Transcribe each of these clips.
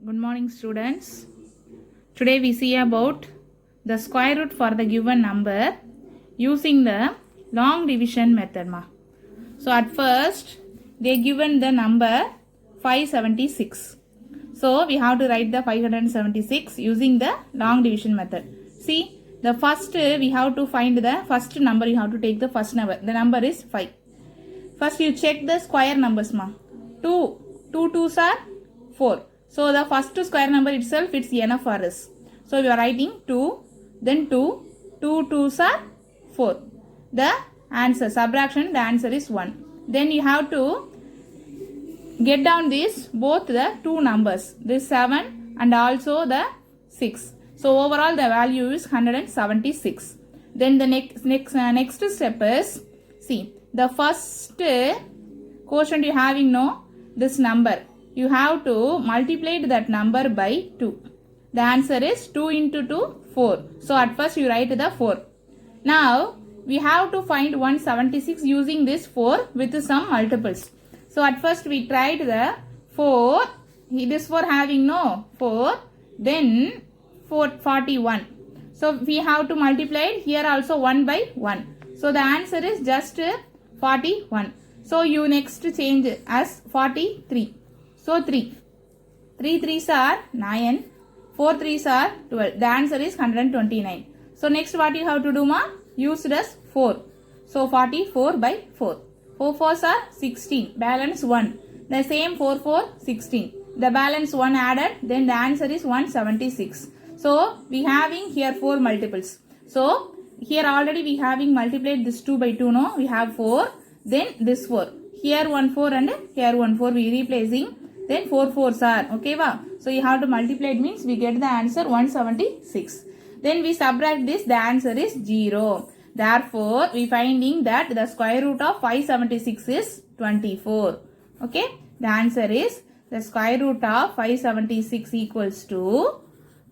Good morning, students. Today we see about the square root for the given number using the long division method. So at first they given the number 576. So we have to write the 576 using the long division method. See, the first we have to find the first number. You have to take the first number. The number is 5. First you check the square numbers. 2 2s are 4. So the first square number itself, it's enough for us. So we are writing 2, then 2, 2 2s are 4. The answer, subtraction, the answer is 1. Then you have to get down this, both the two numbers, this 7 and also the 6. So overall the value is 176. Then the next step is, see, the first quotient you having this number. You have to multiply that number by 2. The answer is 2 into 2, 4. So at first you write the 4. Now we have to find 176 using this 4 with some multiples. So at first we tried the 4. This 4 having 4. Then 41. So we have to multiply here also 1 by 1. So the answer is just 41. So you next change as 43. So 3 3s are 9, 4 3s are 12. The answer is 129. So next what you have to do, use as 4. So 44 by 4. 4 4s are 16. Balance 1. The same 4 4 16. The balance 1 added. Then the answer is 176. So we having here 4 multiples. So here already we having multiplied this 2 by 2. We have 4. Then this 4. Here 1 4 and here 1 4 we replacing. Then 4 4s are, okay, so you have to multiply, it means we get the answer 176. Then we subtract this, the answer is 0. Therefore, we finding that the square root of 576 is 24. Okay, the answer is the square root of 576 equals to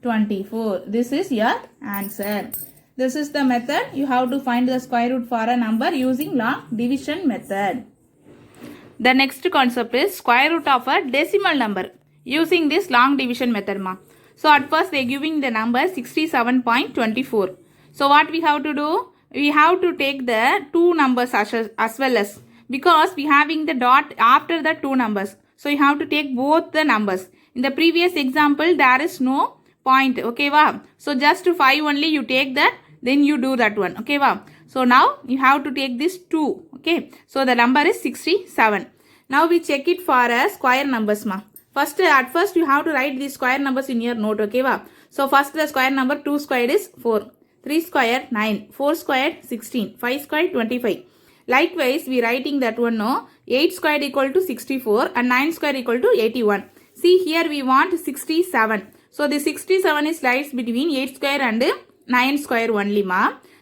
24. This is your answer. This is the method. You have to find the square root for a number using long division method. The next concept is square root of a decimal number using this long division method. So at first they are giving the number 67.24. So what we have to do? We have to take the two numbers as well as, because we having the dot after the two numbers. So you have to take both the numbers. In the previous example there is no point. Okay, so just 5 only you take that, then you do that one. Okay, so now you have to take this 2. Okay, so the number is 67. Now we check it for a square numbers. At first you have to write these square numbers in your note. Okay, so first the square number 2 squared is 4, 3 squared 9, 4 squared 16, 5 squared 25. Likewise we writing that one 8 squared equal to 64 and 9 squared equal to 81. See, here we want 67. So the 67 is lies between 8 square and 9 square only,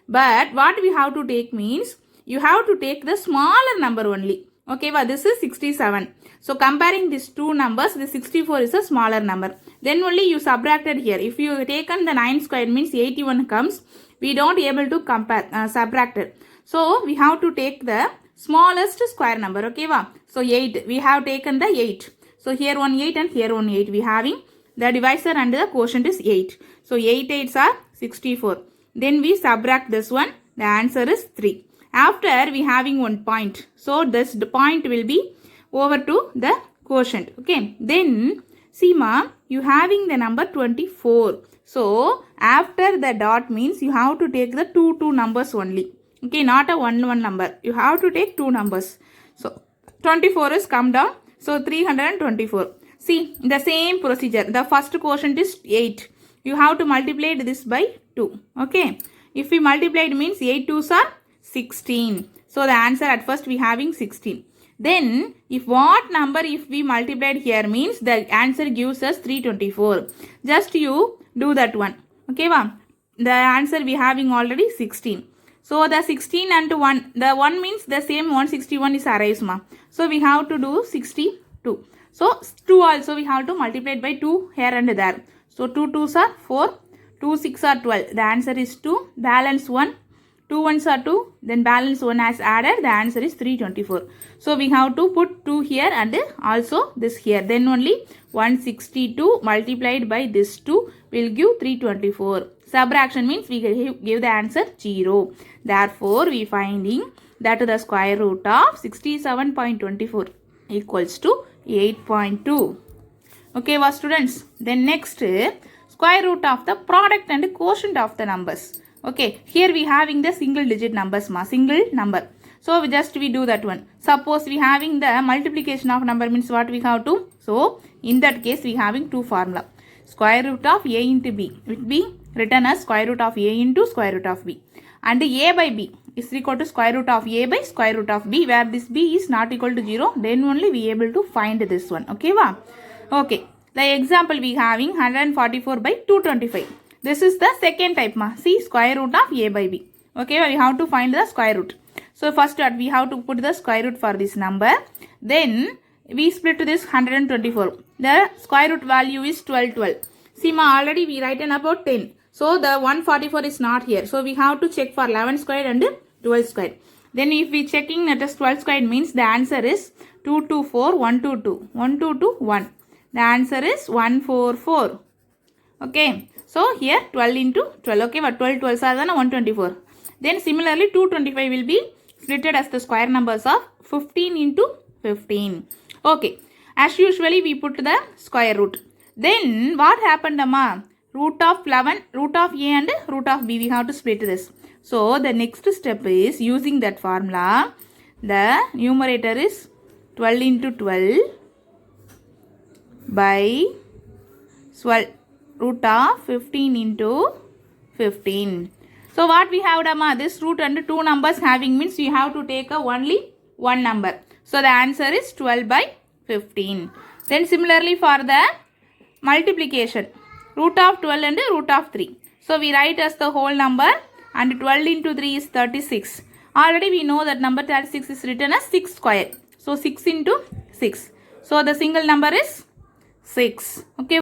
But what we have to take means, you have to take the smaller number only. Okay, this is 67. So comparing these two numbers, the 64 is a smaller number. Then only you subtracted here. If you taken the 9 square means 81 comes. We don't able to compare subtract it. So we have to take the smallest square number. Okay, so 8. We have taken the 8. So here one 8 and here one 8. We having the divisor and the quotient is 8. So 8 8s are 64. Then we subtract this one. The answer is 3. After we having one point. So this the point will be over to the quotient. Okay. Then see, you having the number 24. So after the dot means you have to take the two numbers only. Okay, not a one number. You have to take two numbers. So 24 is come down. So 324. See, the same procedure. The first quotient is 8. You have to multiply this by 2. Okay. If we multiply, it means 8 2s are 16. So the answer at first we having 16. Then if what number if we multiplied here means the answer gives us 324. Just you do that one. Okay, the answer we having already 16. So the 16 and 1, the 1 means the same 161 is arise, So we have to do 62. So 2 also we have to multiply by 2 here and there. So 2 2s are 4, 2 6 are 12. The answer is 2. Balance 1. 2 ones are 2, then balance 1 has added, the answer is 324. So we have to put 2 here and also this here. Then only 162 multiplied by this 2 will give 324. Subtraction means we give the answer 0. Therefore, we finding that the square root of 67.24 equals to 8.2. Okay, well, students. Then next, square root of the product and quotient of the numbers. Okay, here we having the single digit numbers, single number. So we do that one. Suppose we having the multiplication of number means what we have to. So in that case we having two formula. Square root of a into b will be written as square root of a into square root of b. And a by b is equal to square root of a by square root of b, where this b is not equal to 0. Then only we able to find this one. Okay, va? Okay. The example we having 144 by 225. This is the second type, see, square root of a by b. Okay, we have to find the square root. So first we have to put the square root for this number. Then we split this 124. The square root value is 12. See, already we written about 10. So the 144 is not here. So we have to check for 11 squared and 12 squared. Then if we checking that is 12 squared means the answer is 224, 122, 122, 1. The answer is 144. Okay. So here 12 into 12. Okay, but 12 12s are 124. Then similarly 225 will be splitted as the square numbers of 15 into 15. Okay. As usually we put the square root. Then what happened, Amma? Root of 11, root of a and root of b, we have to split this. So the next step is using that formula. The numerator is 12 into 12 by 12. Root of 15 into 15. So what we have, Dhamma? This root and two numbers having means you have to take only one number. So the answer is 12 by 15. Then similarly for the multiplication, root of 12 and root of 3. So we write as the whole number, and 12 into 3 is 36. Already we know that number 36 is written as 6 square. So 6 into 6. So the single number is 6. Okay.